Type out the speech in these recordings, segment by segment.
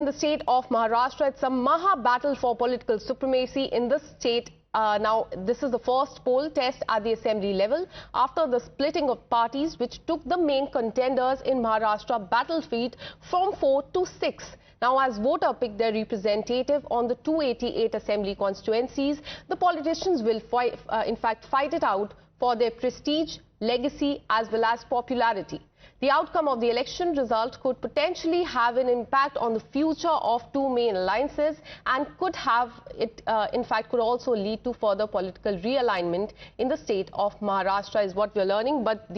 In the state of Maharashtra, it's a Maha battle for political supremacy in this state. Now, this is the first poll test at the assembly level after the splitting of parties, which took the main contenders in Maharashtra battlefield from 4 to 6. Now, as voters pick their representative on the 288 assembly constituencies, the politicians will, in fact, fight it out for their prestige, legacy, as well as popularity. The outcome of the election result could potentially have an impact on the future of two main alliances and could have it, in fact, could also lead to further political realignment in the state of Maharashtra is what we're learning. But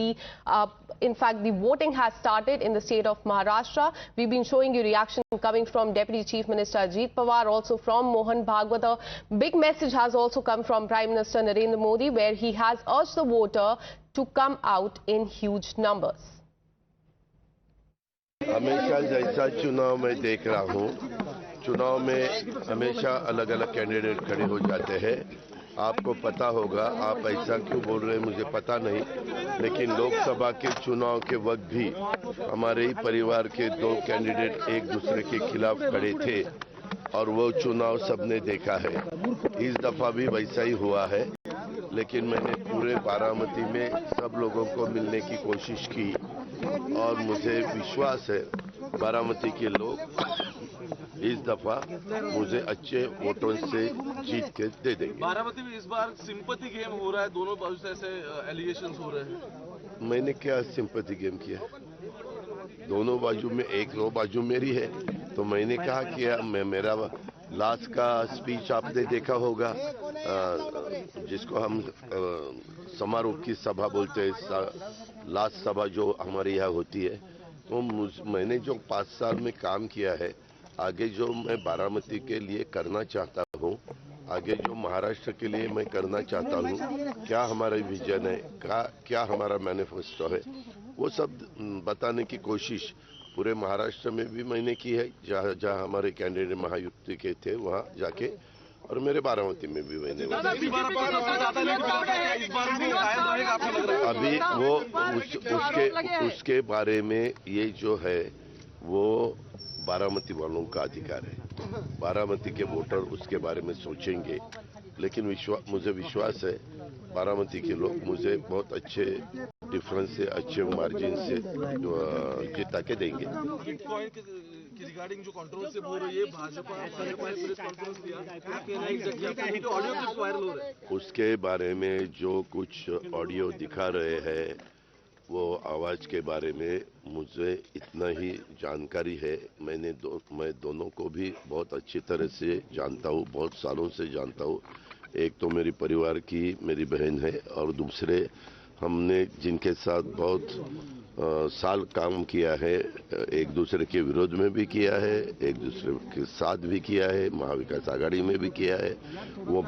in fact, the voting has started in the state of Maharashtra. We've been showing you reaction coming from Deputy Chief Minister Ajit Pawar, also from Mohan Bhagwat. A big message has also come from Prime Minister Narendra Modi, where he has urged the voter to come out in huge numbers. हमेशा जैसा चुनाव में देख रहा हूँ, चुनाव में हमेशा अलग अलग कैंडिडेट खड़े हो जाते हैं। आपको पता होगा, आप ऐसा क्यों बोल रहे हैं मुझे पता नहीं, लेकिन लोकसभा के चुनाव के वक्त भी हमारे ही परिवार के दो कैंडिडेट एक दूसरे के खिलाफ खड़े थे और वो चुनाव सबने देखा है। इस दफा भी वैसा ही हुआ है, लेकिन मैंने पूरे बारामती में सब लोगों को मिलने की कोशिश की और मुझे विश्वास है बारामती के लोग इस दफा मुझे अच्छे वोटों से जीत के दे देंगे। बारामती में इस बार सिंपैथी गेम हो रहा है, दोनों बाजू से ऐसे एलिगेशंस हो रहे हैं। मैंने क्या सिंपैथी गेम किया? दोनों बाजू में एक नो बाजू मेरी है, तो मैंने कहा कि मेरा लास्ट का स्पीच आपने देखा होगा, जिसको हम समारोह की सभा बोलते हैं, लास्ट सभा जो हमारे यहाँ होती है। तो मैंने जो 5 साल में काम किया है, आगे जो मैं बारामती के लिए करना चाहता हूँ, आगे जो महाराष्ट्र के लिए मैं करना चाहता हूँ, क्या हमारा विजन है, क्या हमारा मैनिफेस्टो है, वो सब बताने की कोशिश पूरे महाराष्ट्र में भी मैंने की है। जहाँ हमारे कैंडिडेट महायुति के थे वहाँ जाके, और मेरे बारामती में भी मैंने अभी वो उसके बारे में ये जो है वो बारामती वालों का अधिकार है। बारामती के वोटर उसके बारे में सोचेंगे, लेकिन मुझे विश्वास है बारामती के लोग मुझे बहुत अच्छे डिफरेंस से, अच्छे मार्जिन से जिता के देंगे। रिगार्डिंग जो कंट्रोवर्सी हो रही है, भाजपा प्रेस कॉन्फ्रेंस किया, ऑडियो क्लिप वायरल हो रहे हैं, उसके बारे में जो कुछ ऑडियो दिखा रहे हैं, वो आवाज के बारे में मुझे इतना ही जानकारी है। मैं दोनों को भी बहुत अच्छी तरह से जानता हूँ, बहुत सालों से जानता हूँ। एक तो मेरी परिवार की मेरी बहन है, और दूसरे हमने जिनके साथ बहुत साल काम किया है, एक दूसरे के विरोध में भी किया है, एक दूसरे के साथ भी किया है, महाविकास आघाड़ी में भी किया है। वो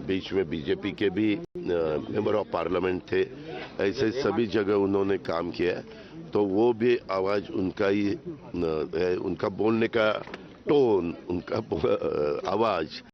बीच में बीजेपी के भी मेंबर ऑफ पार्लियामेंट थे। ऐसे सभी जगह उन्होंने काम किया, तो वो भी आवाज उनका ही है, उनका बोलने का टोन, उनका आवाज